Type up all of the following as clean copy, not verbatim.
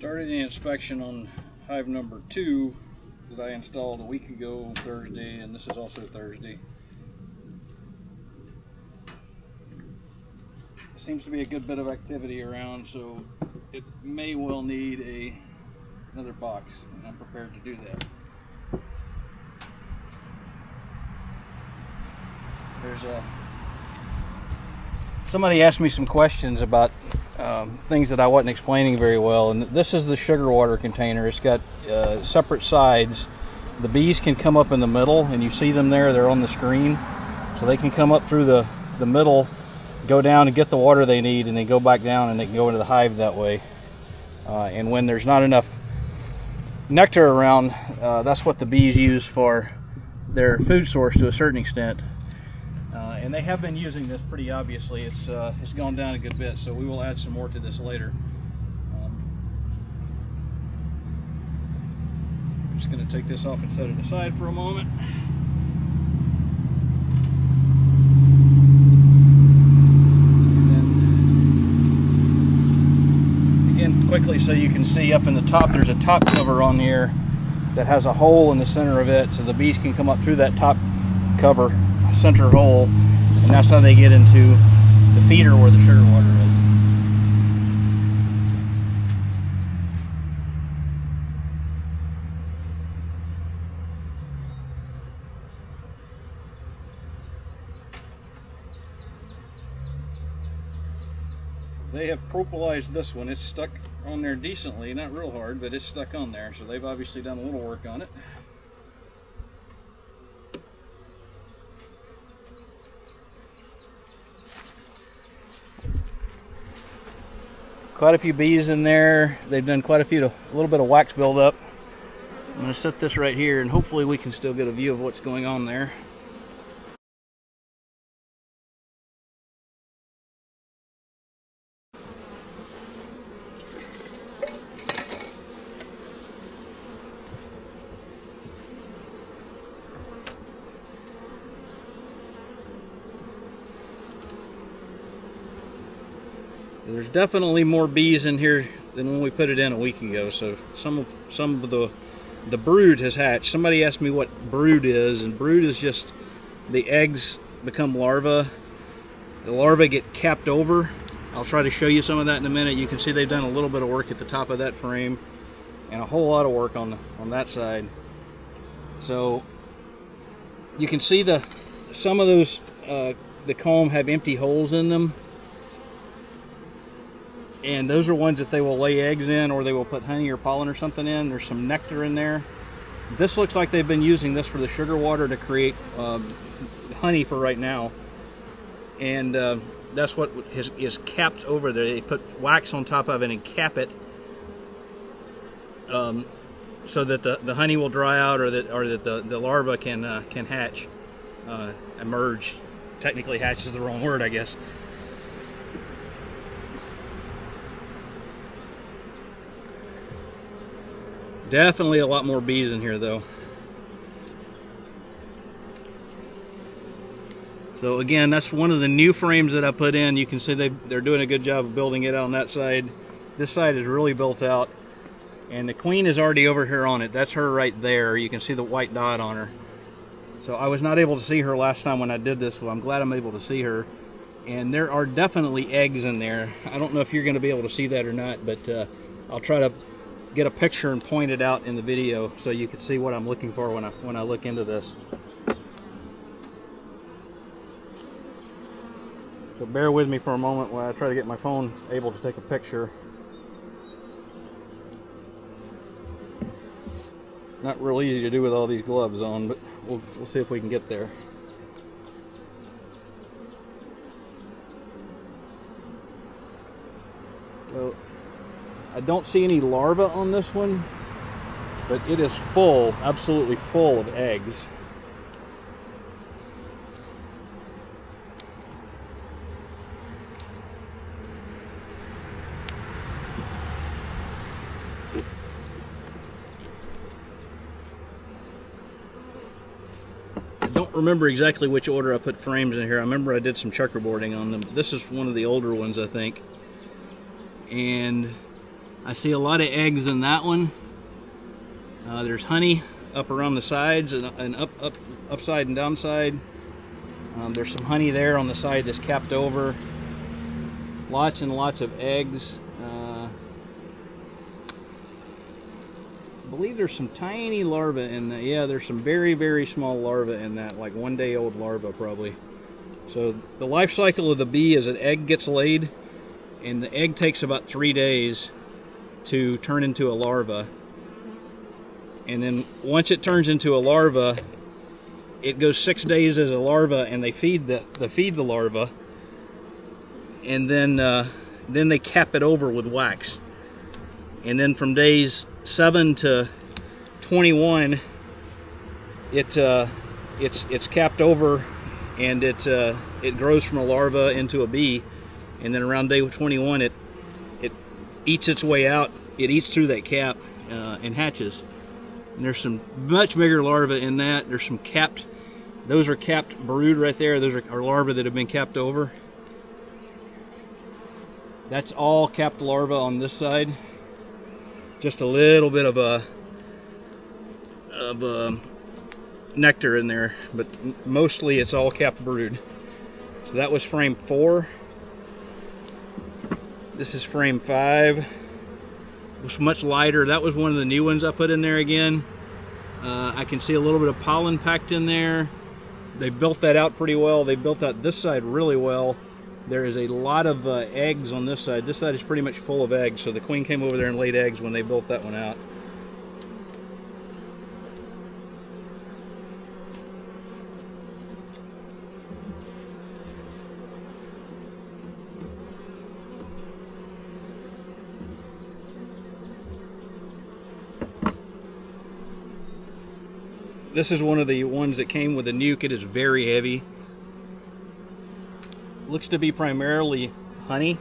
Started the inspection on hive number 2 that I installed a week ago on Thursday, and this is also Thursday. Seems to be a good bit of activity around, so it may well need another box, and I'm prepared to do that. Somebody asked me some questions about things that I wasn't explaining very well, and this is the sugar water container. It's got separate sides. The bees can come up in the middle, and you see them there, they're on the screen, so they can come up through the middle, go down and get the water they need, and then go back down and they can go into the hive that way. And when there's not enough nectar around, that's what the bees use for their food source to a certain extent. And they have been using this pretty obviously. It's gone down a good bit, so we will add some more to this later. I'm just going to take this off and set it aside for a moment. And then, again, quickly so you can see up in the top, there's a top cover on here that has a hole in the center of it, so the bees can come up through that top cover, center hole, and that's how they get into the feeder where the sugar water is. They have propolized this one. It's stuck on there decently, not real hard, but it's stuck on there, so they've obviously done a little work on it. Quite a few bees in there. They've done quite a little bit of wax buildup. I'm going to set this right here, and hopefully we can still get a view of what's going on there. There's definitely more bees in here than when we put it in a week ago. So some of the brood has hatched. Somebody asked me what brood is, and brood is just the eggs become larvae. The larvae get capped over. I'll try to show you some of that in a minute. You can see they've done a little bit of work at the top of that frame, and a whole lot of work on that side. So you can see some of those the comb have empty holes in them. And those are ones that they will lay eggs in, or they will put honey or pollen or something in. There's some nectar in there. This looks like they've been using this for the sugar water to create honey for right now. And that's what is capped over there. They put wax on top of it and cap it so that the honey will dry out, or that the larva can hatch, emerge. Technically, hatch is the wrong word, I guess. Definitely a lot more bees in here though. So again, that's one of the new frames that I put in. You can see they're doing a good job of building it out on that side. This side is really built out, and the queen is already over here on it. That's her right there. You can see the white dot on her. So I was not able to see her last time when I did this, so I'm glad I'm able to see her. And there are definitely eggs in there. I don't know if you're going to be able to see that or not, but I'll try to get a picture and point it out in the video so you can see what I'm looking for when I look into this. So bear with me for a moment while I try to get my phone able to take a picture. Not real easy to do with all these gloves on, but we'll see if we can get there. So I don't see any larvae on this one, but it is full, absolutely full of eggs. I don't remember exactly which order I put frames in here. I remember I did some checkerboarding on them. This is one of the older ones, I think. And I see a lot of eggs in that one. There's honey up around the sides and upside and downside. There's some honey there on the side that's capped over. Lots and lots of eggs. I believe there's some tiny larvae in that. Yeah, there's some very, very small larvae in that, like 1 day old larvae probably. So the life cycle of the bee is an egg gets laid, and the egg takes about 3 days to turn into a larva. And then once it turns into a larva, it goes 6 days as a larva, and they feed the larva, and then they cap it over with wax. And then from days 7 to 21, it's capped over, and it grows from a larva into a bee. And then around day 21, it eats its way out. It eats through that cap and hatches. And there's some much bigger larvae in that. There's some capped. Those are capped brood right there. Those are larvae that have been capped over. That's all capped larvae on this side. Just a little bit of nectar in there, but mostly it's all capped brood. So that was frame 4. This is frame 5. It was much lighter. That was one of the new ones I put in there again. I can see a little bit of pollen packed in there. They built that out pretty well. They built out this side really well. There is a lot of eggs on this side. This side is pretty much full of eggs, so the queen came over there and laid eggs when they built that one out. This is one of the ones that came with a nuke. It is very heavy. Looks to be primarily honey.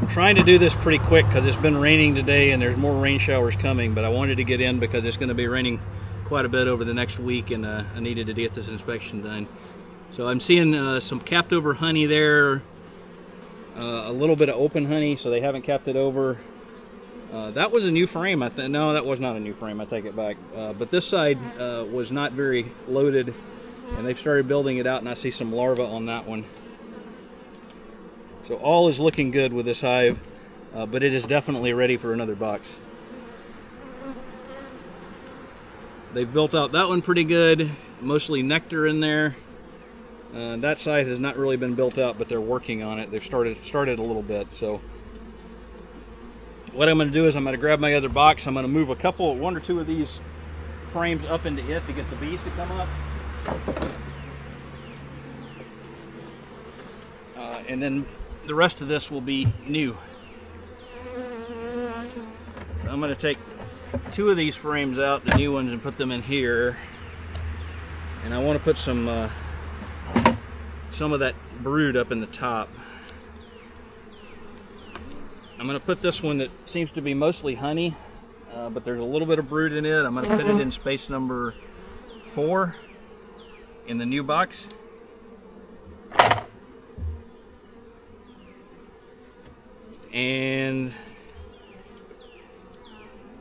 I'm trying to do this pretty quick because it's been raining today and there's more rain showers coming, but I wanted to get in because it's going to be raining quite a bit over the next week, and I needed to get this inspection done. So I'm seeing some capped over honey there, a little bit of open honey, so they haven't capped it over. That was a new frame. No, that was not a new frame. I take it back. But this side was not very loaded, and they've started building it out, and I see some larvae on that one. So all is looking good with this hive, but it is definitely ready for another box. They've built out that one pretty good, mostly nectar in there. That side has not really been built out, but they're working on it. They've started a little bit. So what I'm going to do is I'm going to grab my other box. I'm going to move one or two of these frames up into it to get the bees to come up. And then the rest of this will be new. I'm going to take 2 of these frames out, the new ones, and put them in here. And I want to put some of that brood up in the top. I'm going to put this one that seems to be mostly honey, but there's a little bit of brood in it. I'm going to put it in space number 4 in the new box. And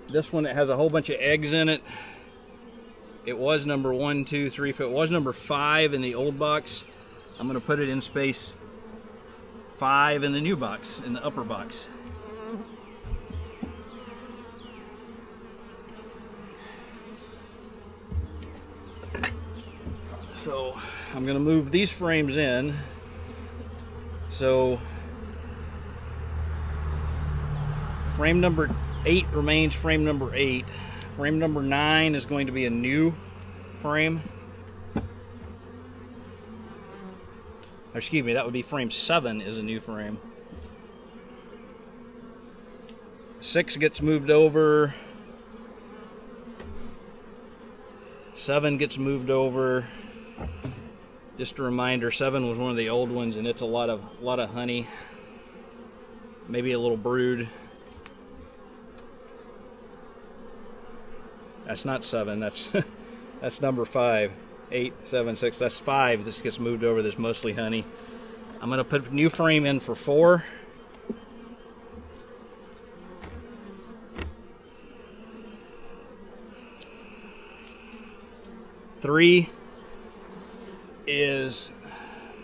this one that has a whole bunch of eggs in it, it was number 1, 2, 3, 4. It was number 5 in the old box. I'm going to put it in space 5 in the new box, in the upper box. So I'm going to move these frames in. So frame number 8 remains frame number 8. Frame number 9 is going to be a new frame. Or excuse me, that would be frame 7 is a new frame. 6 gets moved over. 7 gets moved over. Just a reminder, 7 was one of the old ones, and it's a lot of honey. maybe a little brood. That's not 7, that's that's number 5. 8, 7, 6, that's 5. This gets moved over, this mostly honey. I'm gonna put a new frame in for 4. Three is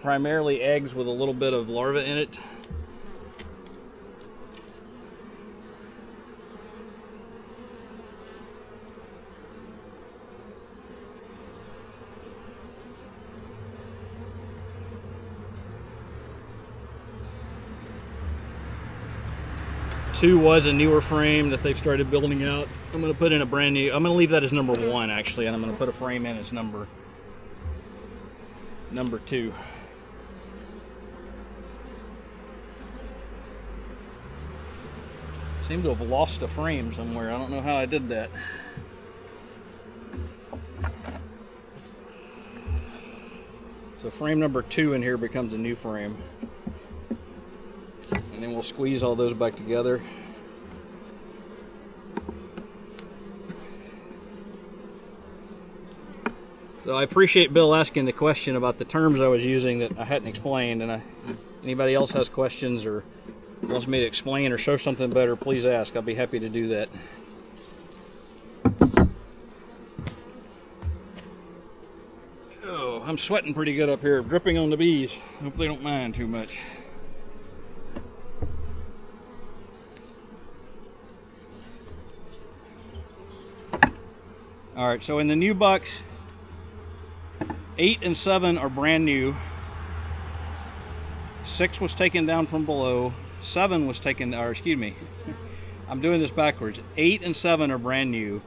primarily eggs with a little bit of larva in it. Two was a newer frame that they've started building out. I'm going to put in a brand new, I'm going to leave that as number 1 actually, and I'm going to put a frame in as number 2. Seem to have lost a frame somewhere. I don't know how I did that. So frame number 2 in here becomes a new frame. And then we'll squeeze all those back together. So I appreciate Bill asking the question about the terms I was using that I hadn't explained, and anybody else has questions or wants me to explain or show something better, please ask. I'll be happy to do that. Oh, I'm sweating pretty good up here, dripping on the bees. Hope they don't mind too much. All right, so in the new box, 8 and 7 are brand new. 6 was taken down from below. 7 was taken, or excuse me, I'm doing this backwards. 8 and 7 are brand new.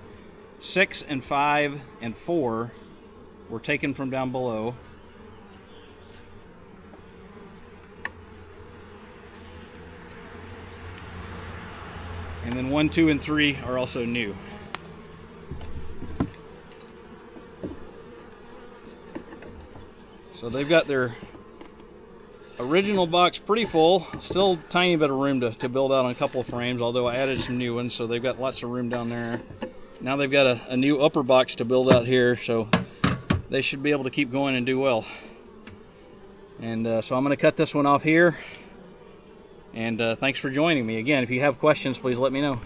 6 and 5 and 4 were taken from down below. And then 1, 2, and 3 are also new. So they've got their original box pretty full. Still a tiny bit of room to build out on a couple of frames, although I added some new ones, so they've got lots of room down there. Now they've got a new upper box to build out here, so they should be able to keep going and do well. And so I'm going to cut this one off here. And thanks for joining me. Again, if you have questions, please let me know.